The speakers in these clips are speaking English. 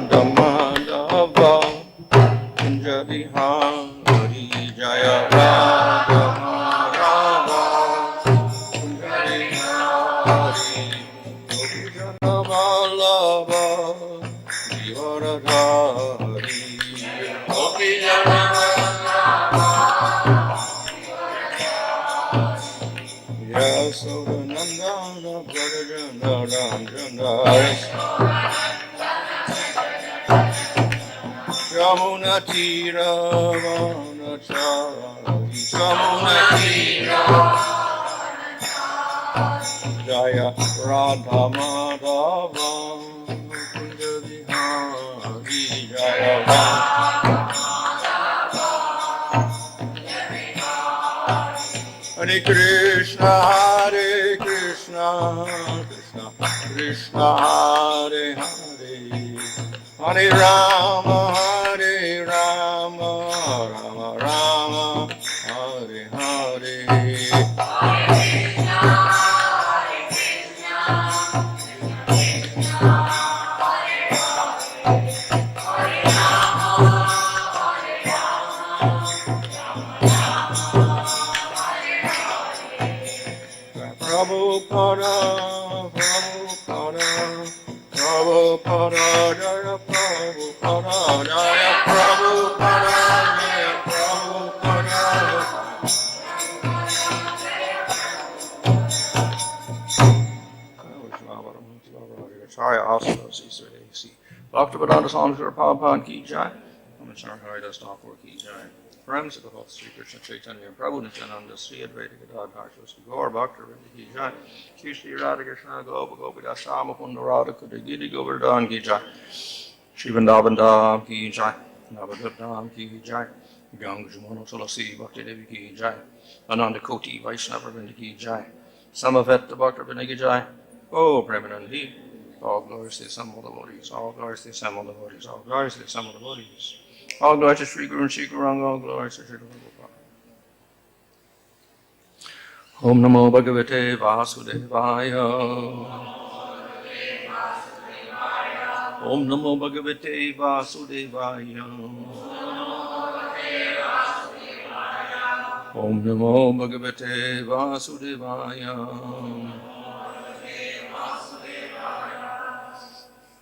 Radha Madhava Kunja Bihari Jaya Radha Madhava Kunja Bihari Gopi Jana Vallabha Givaradhari Gopi Jana Yasodanandana Bharajana Ranjana Yamuna Tira Vanachari Yamuna Tira Jaya Radha Madhava Kunja Bihari Jaya Radha Hare Krishna Krishna Krishna Hare Hare Hare Rama Rama Rama Hare Hare Prabhupada, Prabhupada, Prabhupada, Jaya Prabhupada, Jaya Prabhupada, Jaya Prabhupada. Jaya Asura C. Bhaktivedanta Swami Prabhupada Ki Jai. Namaskar Haridas Thakur Ki Jai. Friends of the whole Sri Krishna Chaitanya Prabhu Nityananda Sri Advaita Gadadhar Shri Gaur Bhakta Vrinda Ki Jai. Shri Shri Radha Krishna Gopa Gopida Shama Kunda Radha Kudagiri Govardhan Ki Jai. Shri Vrindavan Dham Ki Jai. Navadvip Dham Ki Jai. Ganga Jamuna Tulasi Bhakti Devi Ki Jai. Ananda Koti Vaishnava Vrinda Ki Jai. Samaveta Bhakta Vrinda Ki Jai. Oh Premanandi. All glories to the Assembled devotees. All glories to the Assembled devotees. All glories to the Assembled devotees. All glories to Sri Guru and Sri Guranga. All glories to Sri Prabhupada. Om Namo Bhagavate Vasudevaya. Om Namo Bhagavate Vasudevaya. Om Namo Bhagavate Vasudevaya.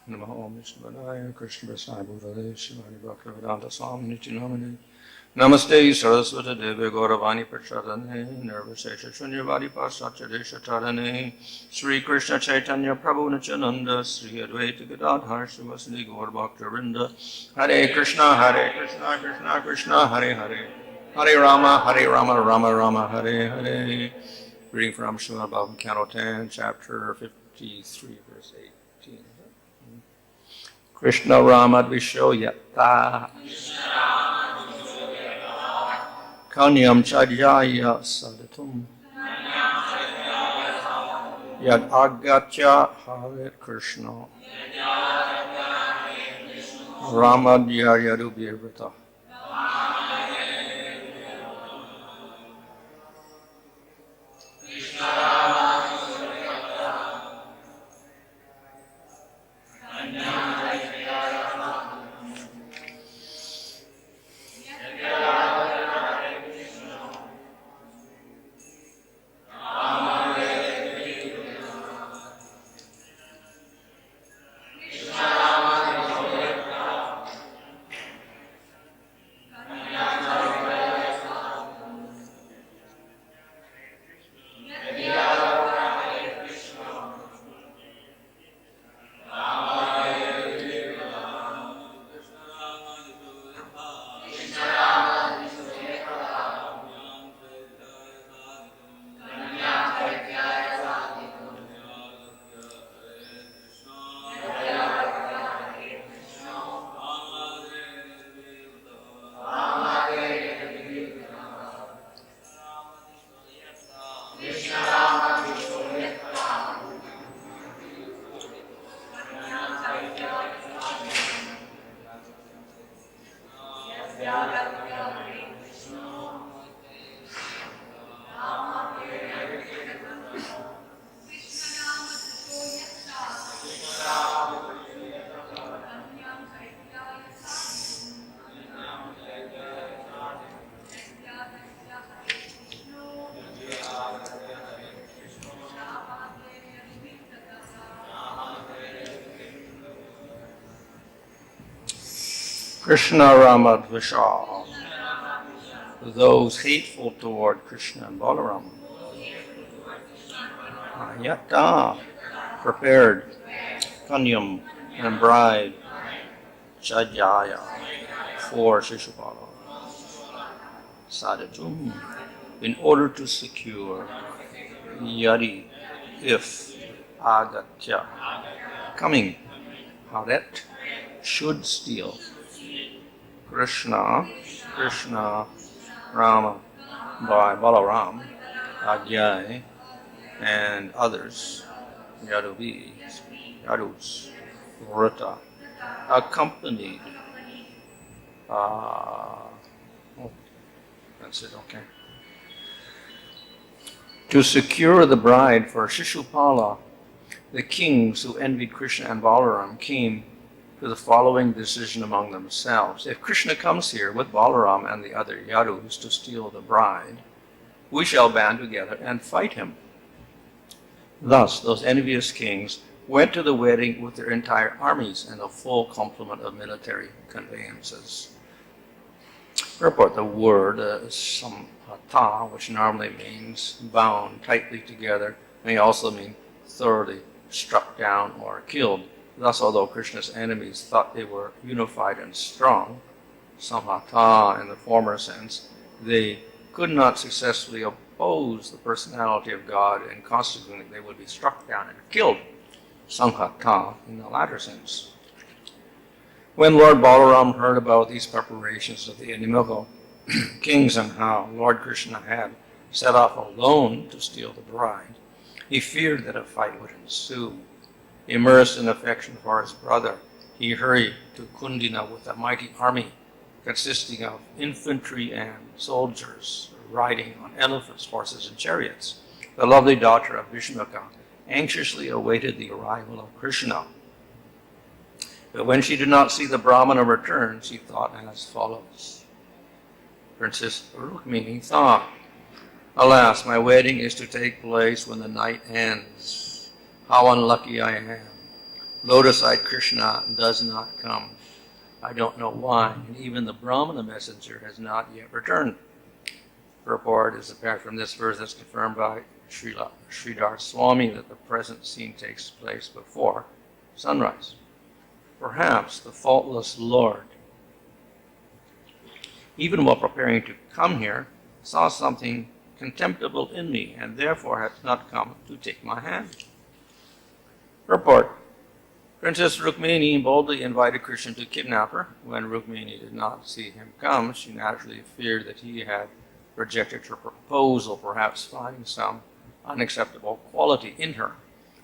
Namo Vishnupadaya Krishna Vasaya Bhutale Shivani Bhaktivedanta Swami Nityanamane Namaste Saraswata Deve Gauravani Prachadane Nirvasesha Shunyavadi Pasatya Deshatarane Sri Krishna Chaitanya Prabhu Nityananda Sri Advaita Gadadhar Srivasadi Gaur Bhaktarinda Hare Krishna Krishna Krishna Hare Hare Hare Rama Rama Rama Hare Hare. Reading from Srimad Bhagavatam Canto 10 Chapter 53 verse 18. Krishna Rama Dvisho Yatta Kanyam Chajaya Sadatum Yad Agatya Hare Krishna Rama Dhyayadu Bhirvata. Krishna Ramadvishal, those hateful toward Krishna and Balaram. Yatta, prepared, Kanyam, and bride, Chajaya, for Shishupala. Sadatum, in order to secure, Yadi, if, Agatya, coming, Haret, should steal. Krishna, Rama, by Balaram, Agyai, and others, Yadus, Vrita, accompanied. That's it, okay. To secure the bride for Shishupala, the kings who envied Krishna and Balaram came to the following decision among themselves. If Krishna comes here with Balaram and the other Yadus to steal the bride, we shall band together and fight him. Thus, those envious kings went to the wedding with their entire armies and a full complement of military conveyances. Report the word samhata, which normally means bound tightly together, may also mean thoroughly struck down or killed. Thus, although Krishna's enemies thought they were unified and strong, samhata in the former sense, they could not successfully oppose the personality of God, and consequently they would be struck down and killed, sanghata in the latter sense. When Lord Balaram heard about these preparations of the inimical kings and how Lord Krishna had set off alone to steal the bride, he feared that a fight would ensue. Immersed in affection for his brother, he hurried to Kundina with a mighty army consisting of infantry and soldiers riding on elephants, horses, and chariots. The lovely daughter of Bhishmaka anxiously awaited the arrival of Krishna. But when she did not see the Brahmana return, she thought as follows. Princess Rukmini thought, alas, my wedding is to take place when the night ends. How unlucky I am. Lotus-eyed Krishna does not come. I don't know why, and even the Brahmana messenger has not yet returned. Purport is apparent from this verse that's confirmed by Sridhar Swami that the present scene takes place before sunrise. Perhaps the faultless Lord, even while preparing to come here, saw something contemptible in me and therefore has not come to take my hand. Purport. Princess Rukmini boldly invited Krishna to kidnap her. When Rukmini did not see him come, she naturally feared that he had rejected her proposal, perhaps finding some unacceptable quality in her.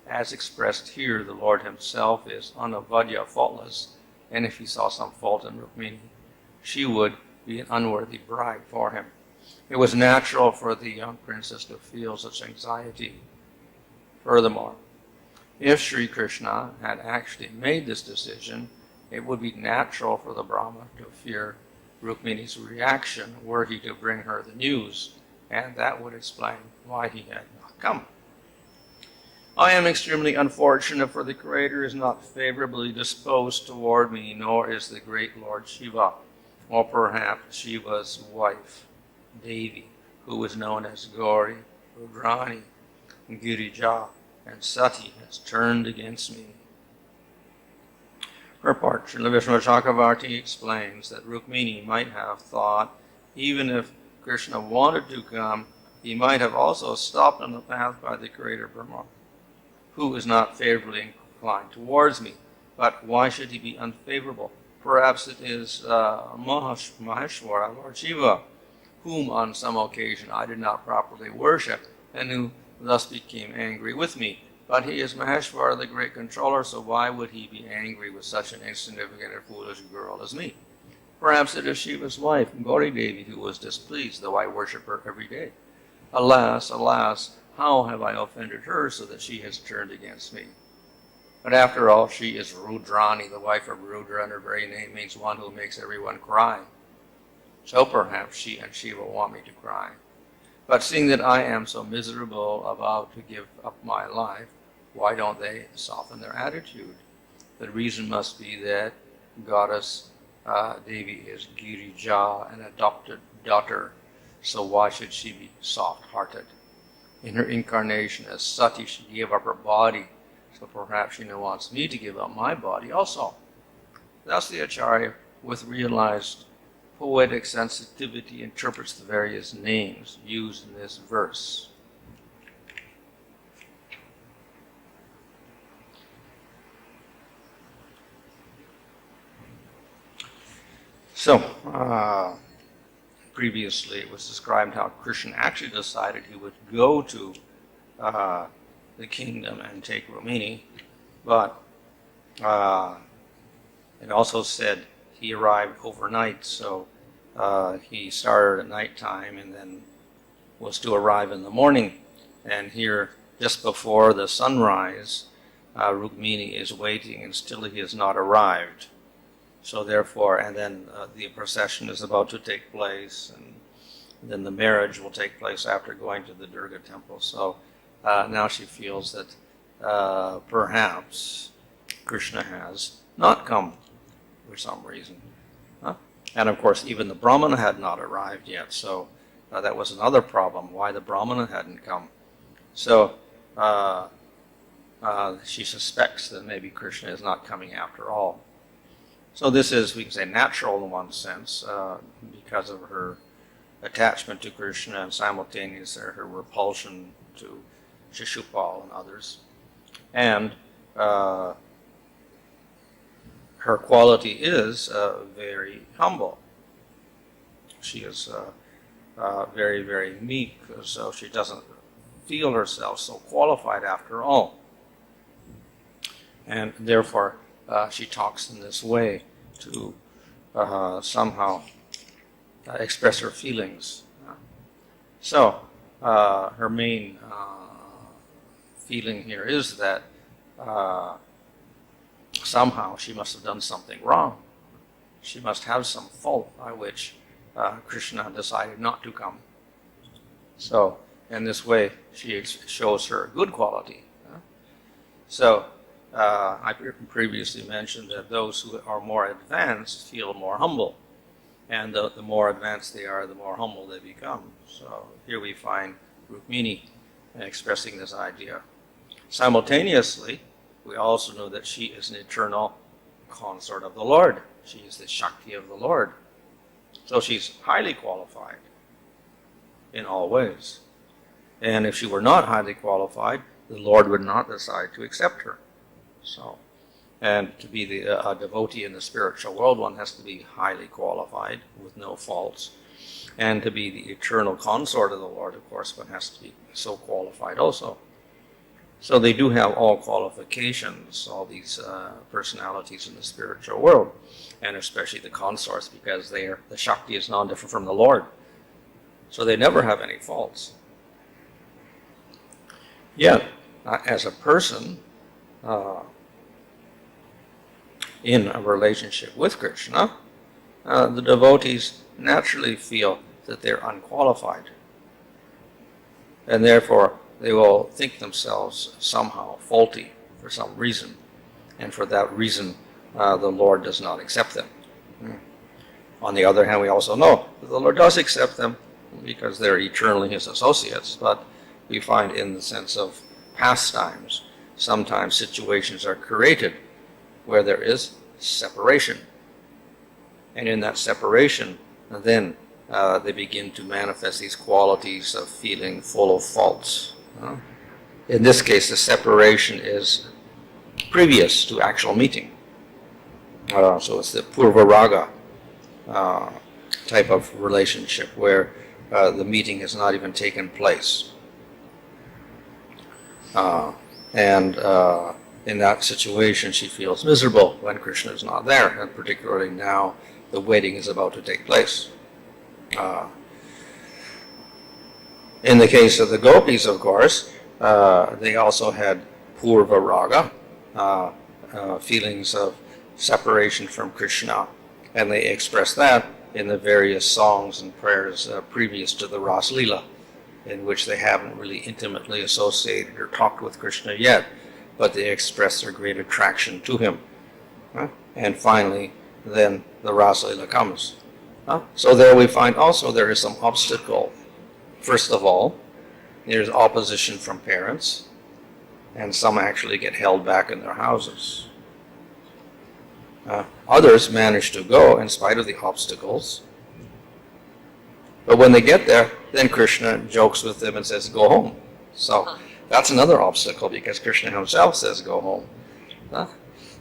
As expressed here, the Lord himself is anavadya, faultless, and if he saw some fault in Rukmini, she would be an unworthy bride for him. It was natural for the young princess to feel such anxiety. Furthermore, if Sri Krishna had actually made this decision, it would be natural for the Brahma to fear Rukmini's reaction were he to bring her the news, and that would explain why he had not come. I am extremely unfortunate, for the Creator is not favorably disposed toward me, nor is the great Lord Shiva, or perhaps Shiva's wife, Devi, who is known as Gauri, Rudrani, Girija, and Sati, has turned against me. Purport. Srila Vishnu Chakravarti explains that Rukmini might have thought, even if Krishna wanted to come, he might have also stopped on the path by the Creator Brahma, who is not favorably inclined towards me. But why should he be unfavorable? Perhaps it is Maheshwara, Lord Shiva, whom on some occasion I did not properly worship, and who thus became angry with me. But he is Maheshwara, the great controller, so why would he be angry with such an insignificant and foolish girl as me? Perhaps it is Shiva's wife, Gauri Devi, who was displeased, though I worship her every day. Alas, alas, how have I offended her so that she has turned against me? But after all, she is Rudrani, the wife of Rudra, and her very name means one who makes everyone cry. So perhaps she and Shiva want me to cry. But seeing that I am so miserable about to give up my life, why don't they soften their attitude? The reason must be that Goddess Devi is Girija, an adopted daughter, so why should she be soft-hearted? In her incarnation as Sati, she gave up her body, so perhaps she now wants me to give up my body also. Thus the Acharya, with realized poetic sensitivity, interprets the various names used in this verse. So, previously it was described how Krishna actually decided he would go to the kingdom and take Rumini, but it also said he arrived overnight, so he started at nighttime and then was to arrive in the morning. And here, just before the sunrise, Rukmini is waiting and still he has not arrived. So therefore, and then the procession is about to take place, and then the marriage will take place after going to the Durga temple. So now she feels that perhaps Krishna has not come for some reason. And of course, even the Brahmana had not arrived yet, so that was another problem, why the Brahmana hadn't come. So she suspects that maybe Krishna is not coming after all. So this is, we can say, natural in one sense, because of her attachment to Krishna and simultaneously her repulsion to Shishupal and others. And her quality is very humble. She is very, very meek, so she doesn't feel herself so qualified after all. And therefore, she talks in this way to somehow express her feelings. So her main feeling here is that somehow she must have done something wrong. She must have some fault by which Krishna decided not to come. So in this way she shows her good quality. So I previously mentioned that those who are more advanced feel more humble, and the more advanced they are, the more humble they become. So here we find Rukmini expressing this idea. Simultaneously, we also know that she is an eternal consort of the Lord. She is the Shakti of the Lord. So she's highly qualified in all ways. And if she were not highly qualified, the Lord would not decide to accept her. So, and to be a devotee in the spiritual world, one has to be highly qualified with no faults. And to be the eternal consort of the Lord, of course, one has to be so qualified also. So they do have all qualifications, all these personalities in the spiritual world, and especially the consorts, because the Shakti is non different from the Lord. So they never have any faults. Yet, as a person, in a relationship with Krishna, the devotees naturally feel that they're unqualified. And therefore, they will think themselves somehow faulty for some reason. And for that reason, the Lord does not accept them. On the other hand, we also know that the Lord does accept them because they're eternally His associates. But we find in the sense of pastimes, sometimes situations are created where there is separation. And in that separation, then they begin to manifest these qualities of feeling full of faults. In this case, the separation is previous to actual meeting. So it's the Purva Raga type of relationship where the meeting has not even taken place. And in that situation, she feels miserable when Krishna is not there, and particularly now the wedding is about to take place. In the case of the gopis, of course, they also had Purva Raga, feelings of separation from Krishna, and they express that in the various songs and prayers previous to the Ras Leela, in which they haven't really intimately associated or talked with Krishna yet, but they express their great attraction to him. And finally, then the Rasa Lila comes. So there we find also there is some obstacle. First of all, there's opposition from parents, and some actually get held back in their houses. Others manage to go in spite of the obstacles. But when they get there, then Krishna jokes with them and says, go home. So that's another obstacle because Krishna himself says, go home.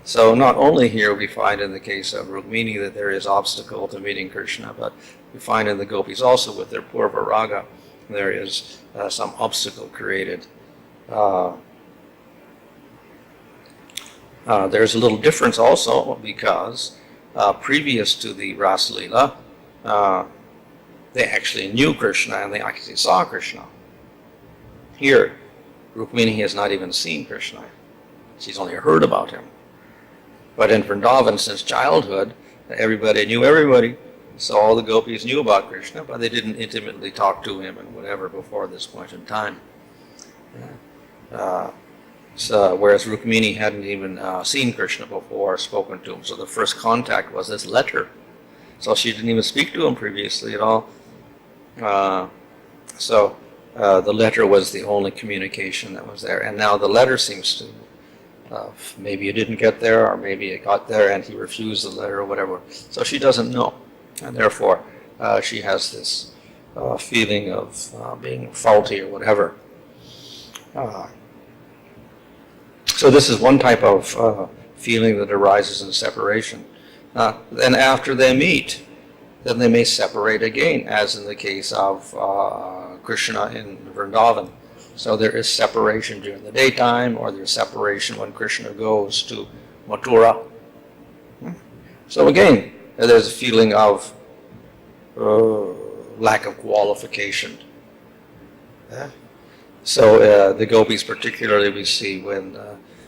So not only here we find in the case of Rukmini that there is obstacle to meeting Krishna, but we find in the gopis also with their purva raga, there is some obstacle created. There's a little difference also because previous to the Rasa Leela, they actually knew Krishna and they actually saw Krishna. Here, Rukmini has not even seen Krishna. She's only heard about him. But in Vrindavan, since childhood, everybody knew everybody. So all the gopis knew about Krishna, but they didn't intimately talk to him and whatever before this point in time. Whereas Rukmini hadn't even seen Krishna before or spoken to him. So the first contact was this letter. So she didn't even speak to him previously at all. So the letter was the only communication that was there. And now the letter seems to, maybe it didn't get there, or maybe it got there and he refused the letter or whatever. So she doesn't know. And therefore, she has this feeling of being faulty or whatever. So this is one type of feeling that arises in separation. Then after they meet, then they may separate again, as in the case of Krishna in Vrindavan. So there is separation during the daytime, or there's separation when Krishna goes to Mathura. So again, there's a feeling of lack of qualification. So the gopis particularly we see when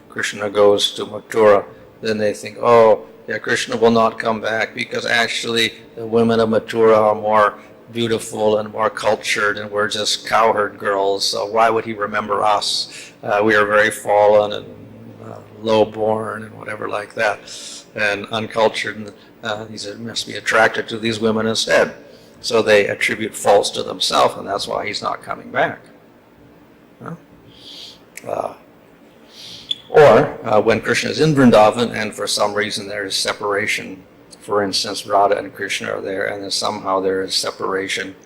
Krishna goes to Mathura, then they think, oh, yeah, Krishna will not come back because actually the women of Mathura are more beautiful and more cultured and we're just cowherd girls, so why would he remember us? We are very fallen and low-born and whatever like that, and uncultured, and he must be attracted to these women instead. So they attribute faults to themselves, and that's why he's not coming back. Or when Krishna is in Vrindavan and for some reason there is separation, for instance, Radha and Krishna are there and then somehow there is separation,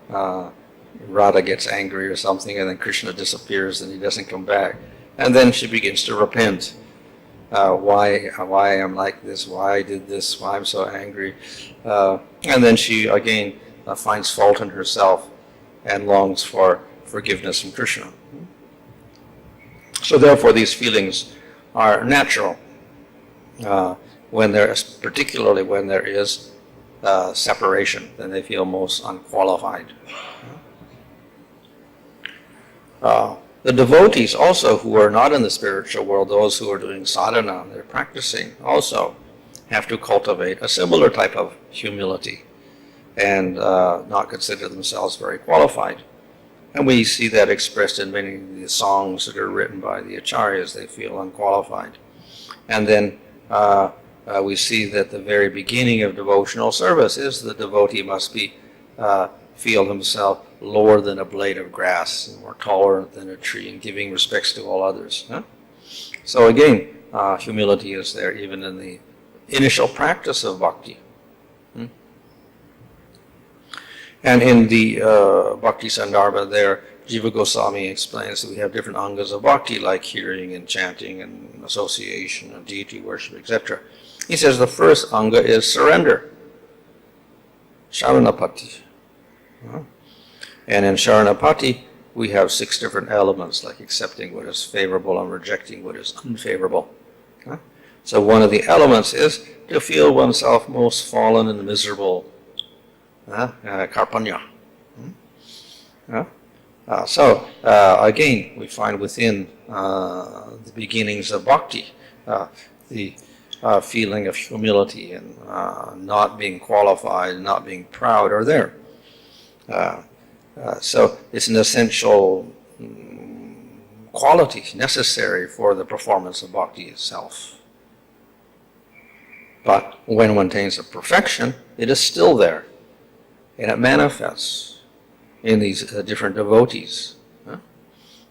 Radha gets angry or something and then Krishna disappears and he doesn't come back. And then she begins to repent. Why I'm like this, why I did this, why I'm so angry. And then she again finds fault in herself and longs for forgiveness from Krishna. So therefore these feelings are natural particularly when there is separation, then they feel most unqualified. The devotees also who are not in the spiritual world, those who are doing sadhana, they're practicing, also have to cultivate a similar type of humility and not consider themselves very qualified. And we see that expressed in many of the songs that are written by the acharyas. They feel unqualified. And then we see that the very beginning of devotional service is the devotee must feel himself lower than a blade of grass, and more tolerant than a tree, and giving respects to all others. So again, humility is there even in the initial practice of bhakti. And in the Bhakti Sandarbha there, Jiva Goswami explains that we have different angas of bhakti, like hearing and chanting and association and deity worship, etc. He says the first anga is surrender, Sharanapati. And in Sharanapati, we have 6 different elements, like accepting what is favorable and rejecting what is unfavorable. So one of the elements is to feel oneself most fallen and miserable. Karpanya. So again, we find within the beginnings of bhakti the feeling of humility and not being qualified, not being proud are there. So it's an essential quality necessary for the performance of bhakti itself. But when one attains a perfection, it is still there. And it manifests in these different devotees.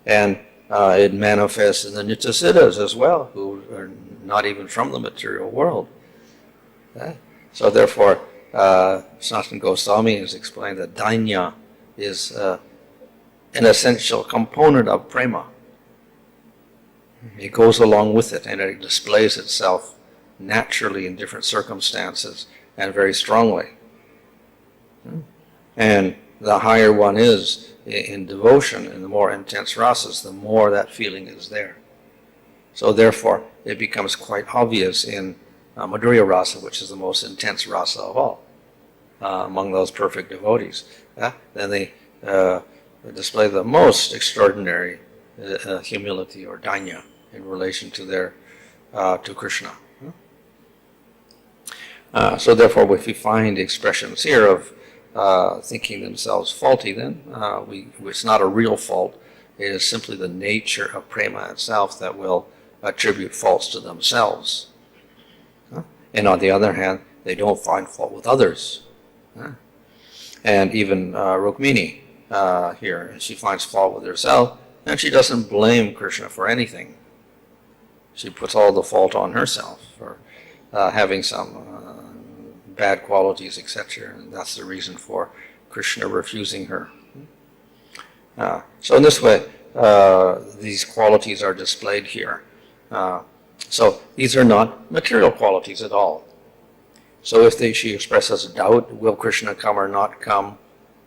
And it manifests in the Nityasiddhas as well, who are not even from the material world. So therefore, Sanatana Goswami has explained that dainya is an essential component of prema. It goes along with it, and it displays itself naturally in different circumstances and very strongly. And the higher one is in devotion, and the more intense rasas, the more that feeling is there. So therefore, it becomes quite obvious in Madhurya rasa, which is the most intense rasa of all, among those perfect devotees. Then they display the most extraordinary humility or dainya in relation to their to Krishna. So therefore, if we find expressions here of thinking themselves faulty, then it's not a real fault. It is simply the nature of prema itself that will attribute faults to themselves. And on the other hand, they don't find fault with others. And even Rukmini here, she finds fault with herself, and she doesn't blame Krishna for anything. She puts all the fault on herself for having some bad qualities, etc. And that's the reason for Krishna refusing her. So in this way, these qualities are displayed here. So these are not material qualities at all. So if she expresses doubt, will Krishna come or not come?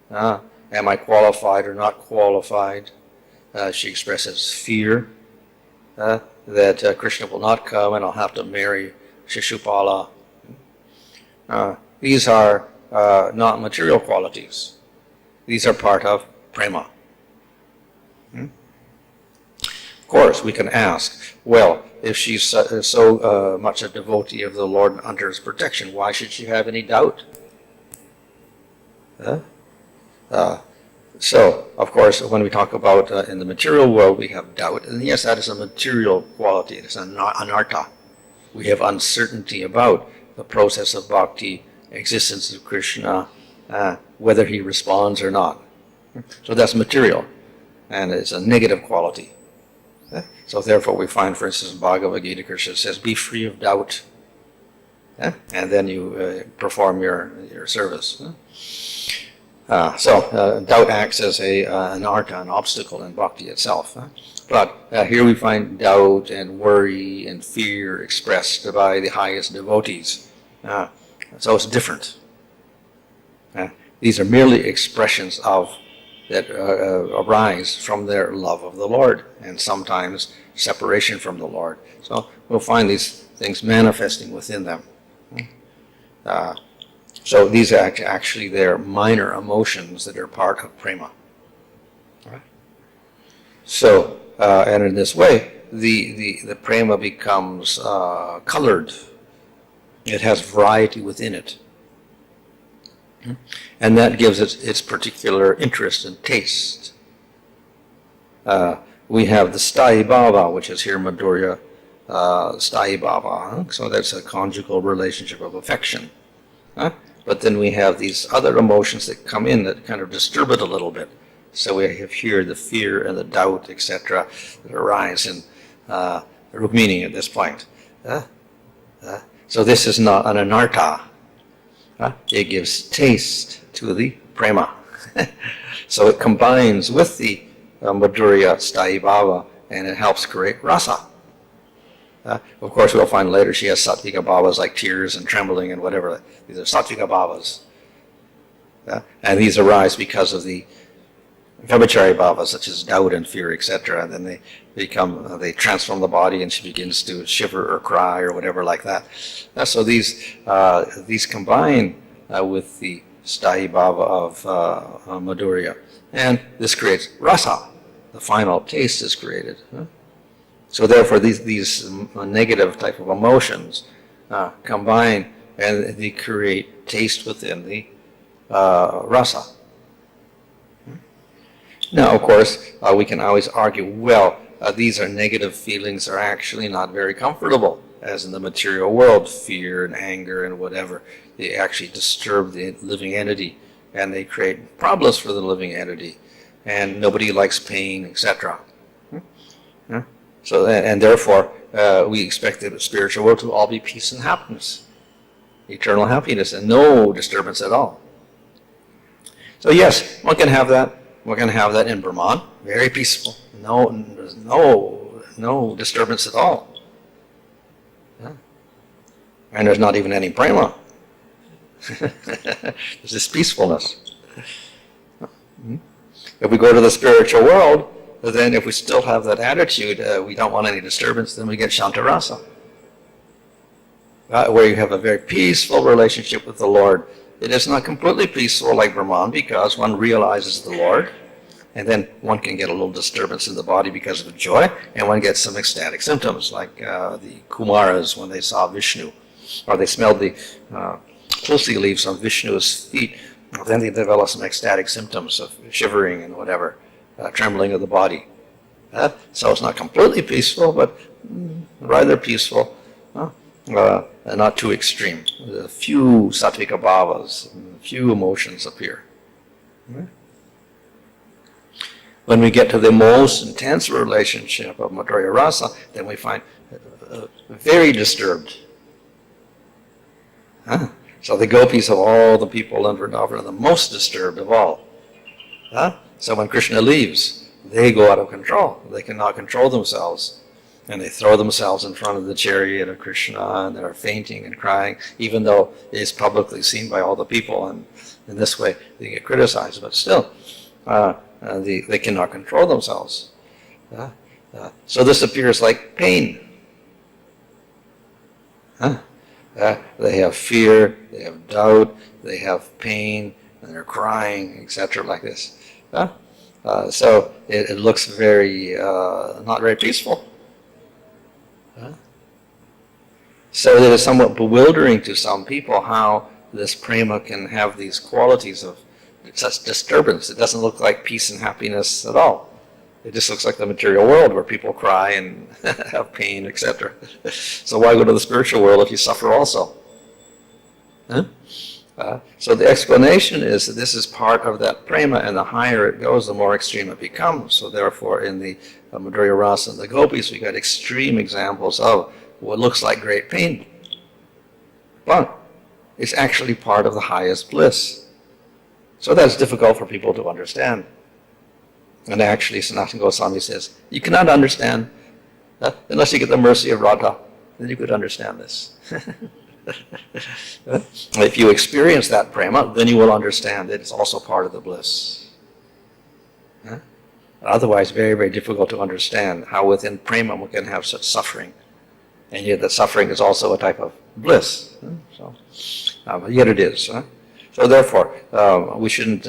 Am I qualified or not qualified? She expresses fear that Krishna will not come and I'll have to marry Shishupala. These are not material qualities. These are part of prema. Of course, we can ask, well, if she's so much a devotee of the Lord under His protection, why should she have any doubt? So, of course, when we talk about in the material world, we have doubt. And yes, that is a material quality. It is anartha. We have uncertainty about the process of bhakti, existence of Krishna, whether He responds or not. So that's material. And it's a negative quality. So therefore we find, for instance, in Bhagavad Gita, Krishna says, be free of doubt. And then you perform your service. So doubt acts as an artha, an obstacle in bhakti itself. But here we find doubt and worry and fear expressed by the highest devotees. So it's different. These are merely expressions that arise from their love of the Lord, and sometimes separation from the Lord. So we'll find these things manifesting within them. So these are actually their minor emotions that are part of prema. Right? So, and in this way, the prema becomes colored. It has variety within it. And that gives it its particular interest and taste. We have the sthayi bhava, which is here Madhurya sthayi bhava. So that's a conjugal relationship of affection. But then we have these other emotions that come in that kind of disturb it a little bit. So we have here the fear and the doubt, etc., that arise in Rukmini at this point. So this is not an anartha. It gives taste to the prema. So it combines with the Madhurya sthayi bhava, and it helps create rasa. Of course, we'll find later she has sattvika bhavas like tears and trembling and whatever. These are sattvika bhavas. And these arise because of the vibhachari bhavas, such as doubt and fear, etc. And then they transform the body, and she begins to shiver or cry or whatever like that. So these combine with the sthayi bhava of Madhurya. And this creates rasa. The final taste is created. So therefore, these negative type of emotions combine, and they create taste within the rasa. Now, of course, we can always argue, well, these are negative feelings are actually not very comfortable. as in the material world, fear and anger and whatever. They actually disturb the living entity, and they create problems for the living entity, and nobody likes pain, etc. So, and therefore, we expect the spiritual world to all be peace and happiness, eternal happiness, and no disturbance at all. So yes, one can have that. One can have that in Brahman, very peaceful. No disturbance at all. Yeah. And there's not even any prema. There's this peacefulness. If we go to the spiritual world, then if we still have that attitude, we don't want any disturbance, then we get Shantarasa. Where you have a very peaceful relationship with the Lord. It is not completely peaceful like Brahman because one realizes the Lord, and then one can get a little disturbance in the body because of joy, and one gets some ecstatic symptoms like the Kumaras when they saw Vishnu, or they smelled the tulsi leaves on Vishnu's feet. Then they develop some ecstatic symptoms of shivering and whatever, trembling of the body. So it's not completely peaceful, but rather peaceful. Not too extreme. A few sattvika bhavas, a few emotions appear. When we get to the most intense relationship of Madhurya Rasa, then we find very disturbed. So the gopis of all the people in Vrindavan are the most disturbed of all. So when Krishna leaves, they go out of control. They cannot control themselves. And they throw themselves in front of the chariot of Krishna, and they're fainting and crying, even though it is publicly seen by all the people, and in this way they get criticized. But still, they cannot control themselves. So this appears like pain. They have fear, they have doubt, they have pain, and they're crying, etc., like this. So it looks very not very peaceful. So it is somewhat bewildering to some people how this prema can have these qualities of such disturbance. It doesn't look like peace and happiness at all. It just looks like the material world where people cry and have pain, etc. So why go to the spiritual world if you suffer also? So the explanation is that this is part of that prema, and the higher it goes, the more extreme it becomes. So therefore, in the Madhurya Rasa and the gopis, we got extreme examples of what looks like great pain, but it's actually part of the highest bliss. So that's difficult for people to understand. And actually, Sanatana Goswami says, you cannot understand unless you get the mercy of Radha, then you could understand this. If you experience that prema, then you will understand that it's also part of the bliss. Otherwise, very, very difficult to understand how within prema we can have such suffering. And yet that suffering is also a type of bliss. Yet it is. So therefore, we shouldn't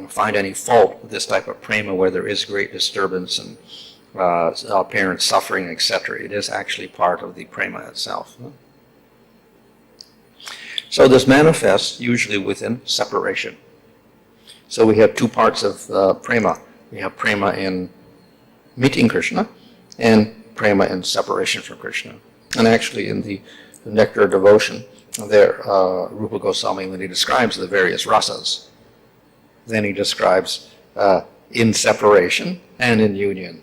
find any fault with this type of prema where there is great disturbance and apparent suffering, etc. It is actually part of the prema itself. So this manifests usually within separation. So we have two parts of prema. We have prema in meeting Krishna and prema in separation from Krishna. And actually in the Nectar of Devotion, there Rupa Goswami, when he describes the various rasas, then he describes in separation and in union,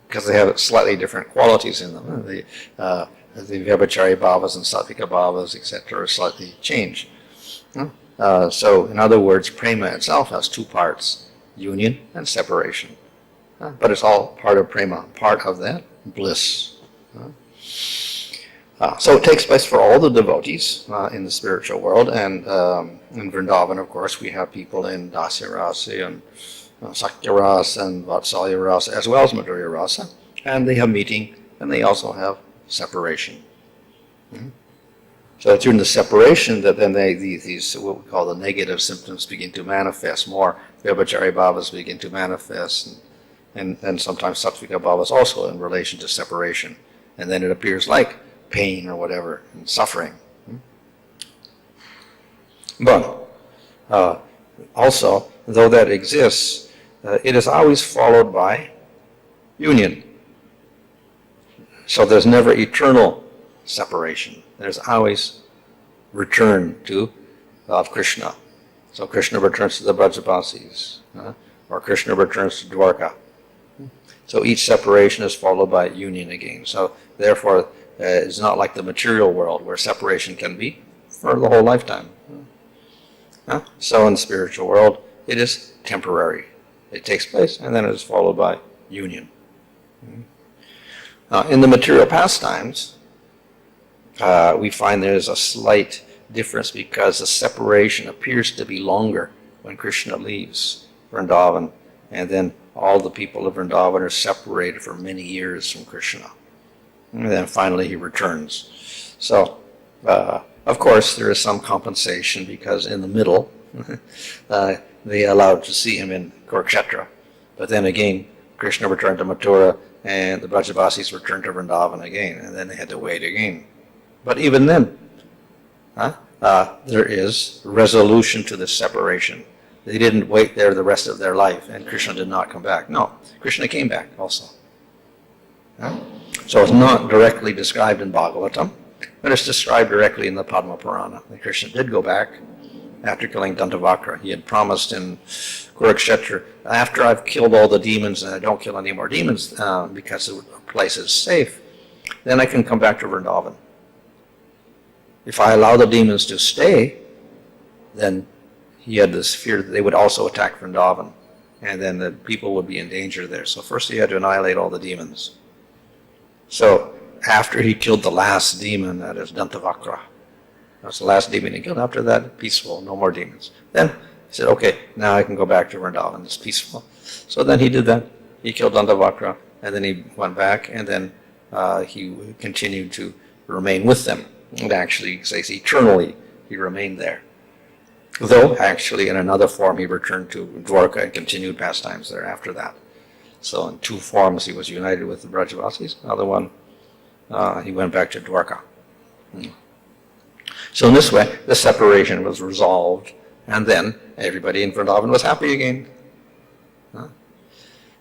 because they have slightly different qualities in them. The Vyabhachari bhavas and Sattvika bhavas, etc., are slightly changed. So, in other words, prema itself has two parts, union and separation. But it's all part of prema, part of that bliss. So it takes place for all the devotees in the spiritual world, and in Vrindavan, of course, we have people in Dasya Rasa and Sakya Rasa and Vatsalya Rasa, as well as Madhurya Rasa, and they have meeting, and they also have separation. So it's during the separation that then these what we call the negative symptoms begin to manifest more. Vyabhachari bhavas begin to manifest, and sometimes sattvika bhavas also in relation to separation. And then it appears like pain or whatever, and suffering. But also, though that exists, it is always followed by union. So there's never eternal separation. There's always return of Krishna. So Krishna returns to the Brajabasis, or Krishna returns to Dwarka. So each separation is followed by union again. So therefore, it's not like the material world where separation can be for the whole lifetime. So in the spiritual world, it is temporary. It takes place, and then it is followed by union. In the material pastimes, we find there's a slight difference because the separation appears to be longer when Krishna leaves Vrindavan, and then all the people of Vrindavan are separated for many years from Krishna. And then finally he returns. So, of course, there is some compensation because in the middle, they allowed to see him in Kurukshetra. But then again, Krishna returned to Mathura, and the Brajabasis returned to Vrindavan again, and then they had to wait again. But even then, there is resolution to this separation. They didn't wait there the rest of their life, and Krishna did not come back. No, Krishna came back also. So it's not directly described in Bhagavatam, but it's described directly in the Padma Purana. That Krishna did go back after killing Dantavakra. He had promised in Kurukshetra, after I've killed all the demons and I don't kill any more demons because the place is safe, then I can come back to Vrindavan. If I allow the demons to stay, then he had this fear that they would also attack Vrindavan, and then the people would be in danger there. So first he had to annihilate all the demons. So after he killed the last demon, that is Dantavakra, that's the last demon he killed. After that, peaceful, no more demons. Then he said, okay, now I can go back to Vrindavan, it's peaceful. So then he did that. He killed Dantavakra, and then he went back, and then he continued to remain with them. It actually says eternally he remained there. Though, actually, in another form, he returned to Dwarka and continued pastimes there after that. So in two forms, he was united with the Brajavasis. Another one, he went back to Dwarka. So in this way, the separation was resolved, and then everybody in Vrindavan was happy again.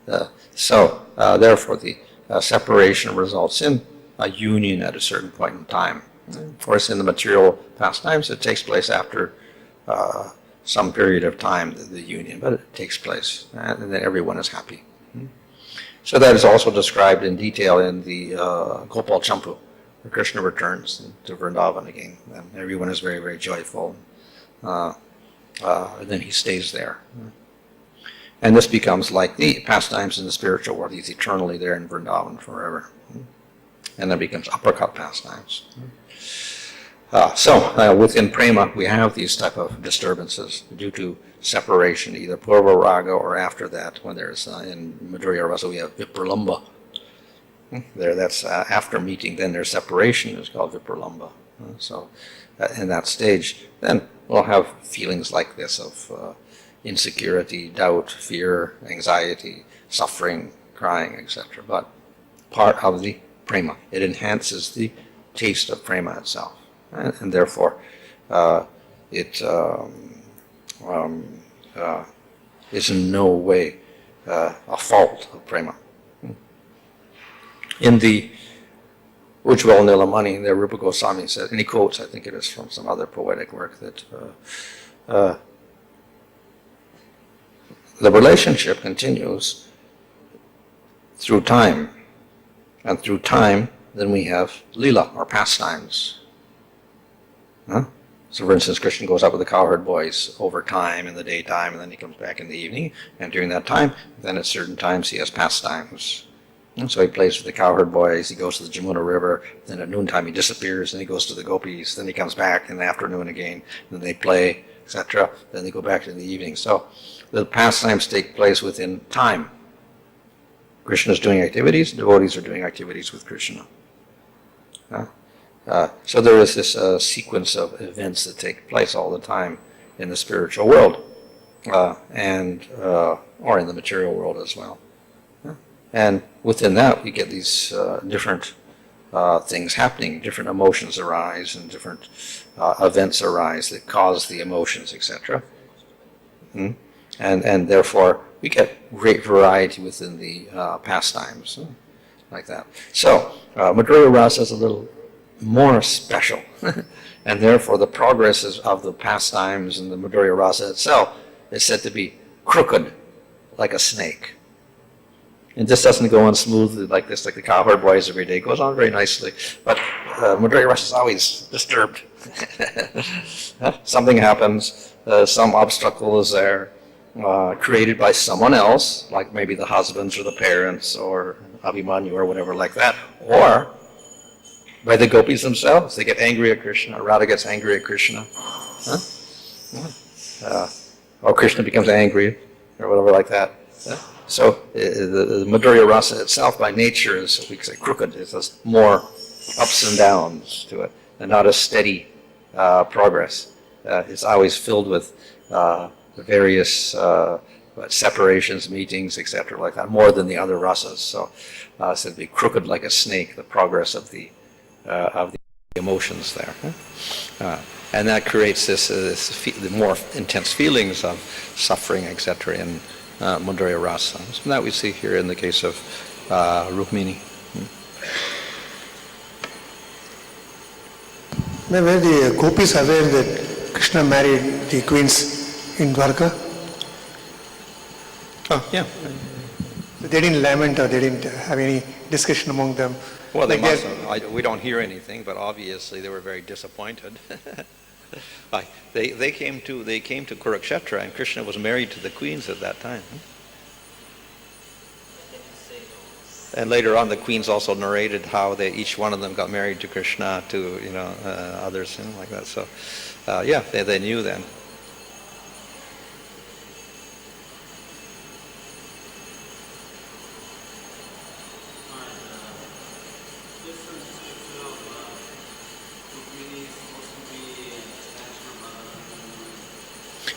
Therefore, the separation results in a union at a certain point in time. Of course, in the material pastimes, it takes place after some period of time, the union, but it takes place, and then everyone is happy. So that is also described in detail in the Gopal Champu, where Krishna returns to Vrindavan again, and everyone is very, very joyful. And then he stays there. And this becomes like the pastimes in the spiritual world. He's eternally there in Vrindavan forever. And then becomes uppercut pastimes. Within prema, we have these type of disturbances due to separation, either purva raga or after that. When there's in Madhurya Rasa, we have vipralamba. There, that's after meeting. Then there's separation. It's called vipralamba. In that stage, then we'll have feelings like this of insecurity, doubt, fear, anxiety, suffering, crying, etc. But part of the prema, it enhances the taste of prema itself. And therefore, it is in no way a fault of prema. In the Ujjwal Nilamani, there Rupa Goswami says, and he quotes, I think it is from some other poetic work, that the relationship continues through time, and through time, then we have lila, or pastimes. So for instance, Krishna goes out with the cowherd boys over time in the daytime, and then he comes back in the evening, and during that time, then at certain times he has pastimes. And so he plays with the cowherd boys, he goes to the Jamuna River, then at noontime he disappears, then he goes to the gopis, then he comes back in the afternoon again, then they play, etc. Then they go back in the evening. So the pastimes take place within time. Krishna is doing activities, devotees are doing activities with Krishna. So there is this sequence of events that take place all the time in the spiritual world, or in the material world as well. And within that, we get these different things happening, different emotions arise, and different events arise that cause the emotions, etc. And therefore, we get great variety within the pastimes, like that. So, Madhurya Rasa is a little more special. And therefore the progress of the pastimes and the Madhurya Rasa itself is said to be crooked like a snake. And this doesn't go on smoothly like this, like the cowherd boys every day. It goes on very nicely. But Madhurya Rasa is always disturbed. Something happens, some obstacle is there, created by someone else, like maybe the husbands or the parents or Abhimanyu or whatever like that, or by the gopis themselves. They get angry at Krishna, or Radha gets angry at Krishna. Or Krishna becomes angry, or whatever like that. So the Madhurya Rasa itself by nature is, we could say, crooked. It has more ups and downs to it, and not a steady progress. It's always filled with various separations, meetings, etc., like that, more than the other rasas. So it's said to be crooked like a snake, the progress of the emotions there. And that creates the more intense feelings of suffering, etc., in Madhurya Rasa. So that we see here in the case of Rukmini. Were the gopis aware that Krishna married the queens in Dwarka? Oh, yeah. So they didn't lament, or they didn't have any discussion among them? Well, they must have. We don't hear anything, but obviously they were very disappointed. They came to Kurukshetra, and Krishna was married to the queens at that time. And later on, the queens also narrated how each one of them got married to Krishna, to others, like that. So, yeah, they knew then.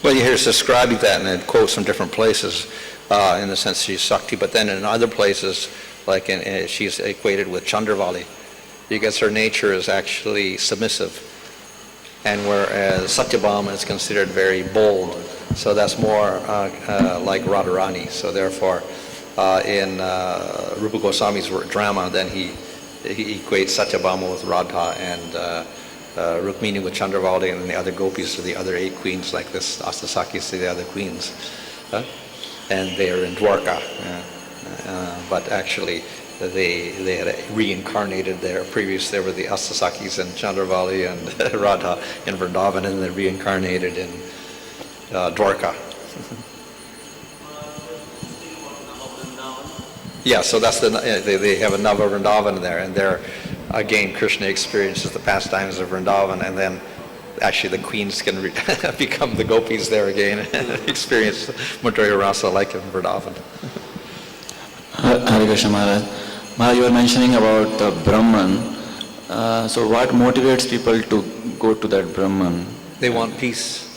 Well, you hear us describing that, and it quotes from different places, in the sense she's Sakti, but then in other places, like she's equated with Chandravali, because her nature is actually submissive, and whereas Satyabhama is considered very bold, so that's more like Radharani. So therefore, in Rupa Goswami's drama, then he equates Satyabhama with Radha, and Rukmini with Chandravali, and the other gopis to the other 8 queens, like this Astasakis to the other queens. And they are in Dwarka. But actually, they had reincarnated there. Previous, there were the Astasakis and Chandravali and Radha in Vrindavan, and they reincarnated in Dwarka. Yeah, so that's they have a Nava Vrindavan there, and there, again, Krishna experiences the pastimes of Vrindavan, and then actually the queens can become the gopis there again and experience Madhurya Rasa like in Vrindavan. Hare Krishna Maharaj. Maharaj, you were mentioning about the Brahman. So what motivates people to go to that Brahman? They want peace,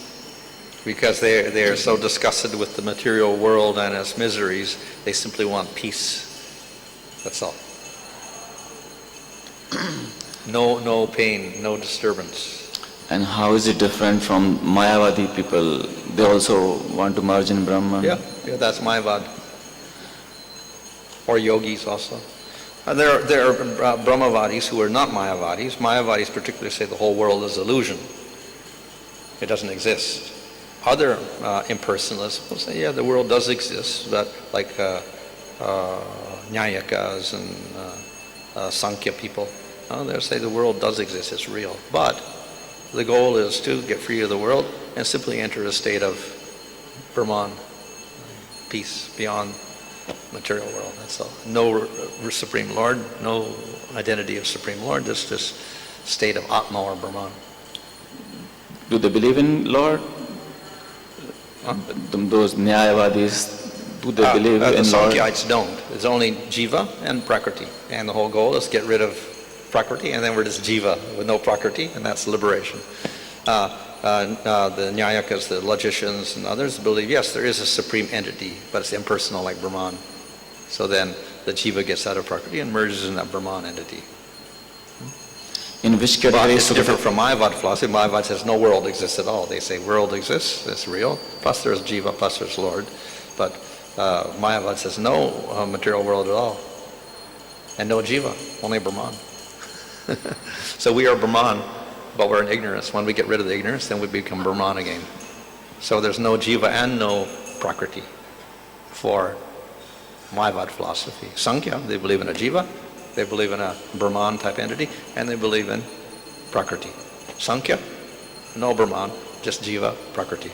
because they are so disgusted with the material world and its miseries. They simply want peace. That's all. No pain, no disturbance. And how is it different from Mayavadi people? They also want to merge in Brahman? Yeah, that's Mayavad. Or yogis also. There are Brahmavadis who are not Mayavadis. Mayavadis particularly say the whole world is illusion. It doesn't exist. Other impersonalists will say, yeah, the world does exist, but like Nyayakas and Sankhya people, they'll say the world does exist, it's real. But the goal is to get free of the world and simply enter a state of Brahman, peace beyond material world. That's all. No Supreme Lord, no identity of Supreme Lord, just this state of Atma or Brahman. Do they believe in Lord? Those Nyayavadis, do they believe in the Lord? Sankhites don't. It's only Jiva and Prakriti. And the whole goal is to get rid of Prakriti, and then we're just Jiva with no Prakriti, and that's liberation. The Nyayakas, the logicians, and others believe, yes, there is a supreme entity, but it's impersonal like Brahman. So then the Jiva gets out of Prakriti and merges in that Brahman entity. In which category? It's different from Mayavad philosophy. Mayavad says no world exists at all. They say world exists, it's real, plus there's Jiva, plus there's Lord. But Mayavad says no material world at all. And no Jiva, only Brahman. So we are Brahman, but we're in ignorance. When we get rid of the ignorance, then we become Brahman again. So there's no jiva and no prakriti for Mayavad philosophy. Sankhya, they believe in a jiva, they believe in a Brahman type entity, and they believe in prakriti. Sankhya, no Brahman, just jiva, prakriti.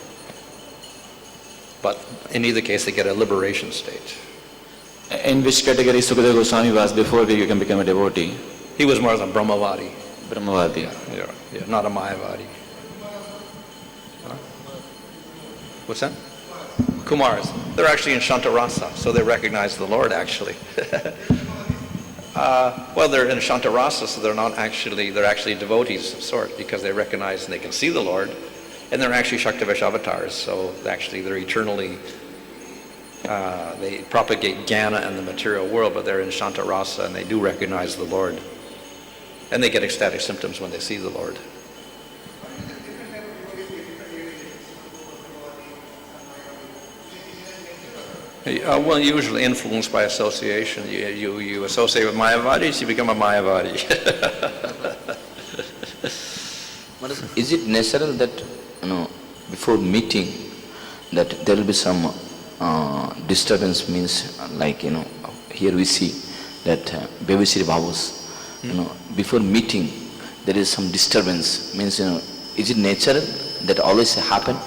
But in either case, they get a liberation state. In which category Sukadeva Goswami was before he can become a devotee? He was more than Brahmavadi. Brahmavadi. Yeah, not a Mayavadi. Huh? What's that? Kumars. They're actually in Shantarasa, so they recognize the Lord actually. Well, they're in Shantarasa, so they're actually devotees of sort, because they recognize and they can see the Lord, and they're actually Shaktivesh avatars, so actually they're eternally, they propagate jnana in the material world, but they're in Shantarasa and they do recognize the Lord. And they get ecstatic symptoms when they see the Lord. Well, usually influenced by association. You associate with Mayavadis, you become a Mayavadi. Is it natural that, before meeting, that there will be some disturbance? Means, like, here we see that Bevasiri Bhavas, before meeting, there is some disturbance. Means, is it natural that always happen?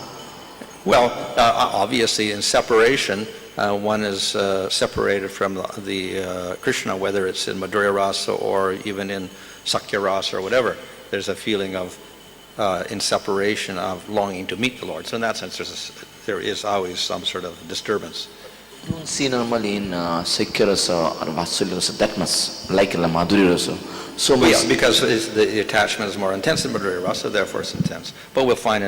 Well, obviously in separation, one is separated from the Krishna, whether it's in Madhurya Rasa or even in Sakya Rasa or whatever. There's a feeling of, in separation, of longing to meet the Lord. So in that sense, there is always some sort of disturbance. You don't see normally in Sakya Rasa or Vatsalya Rasa that much, like Madhurya Rasa. So much. Yeah, because the attachment is more intense in Madhurya Rasa, therefore it's intense. But we'll find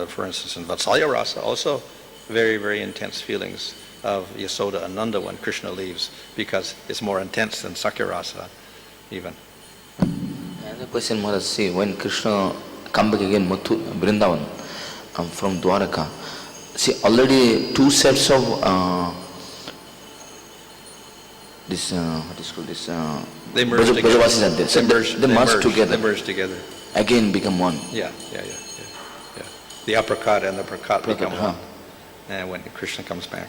for instance, in Vatsalya Rasa also very, very intense feelings of Yasoda and Nanda when Krishna leaves, because it's more intense than Sakya Rasa even. Another question, Maharaj, see, when Krishna come back again, Vrindavan, from Dwaraka, see, already two sets of what is called this? They merge together. Brajavasis are there. So they merge together. They merge together. Again become one. Yeah. The uppercut and the prakat become one. And when Krishna comes back.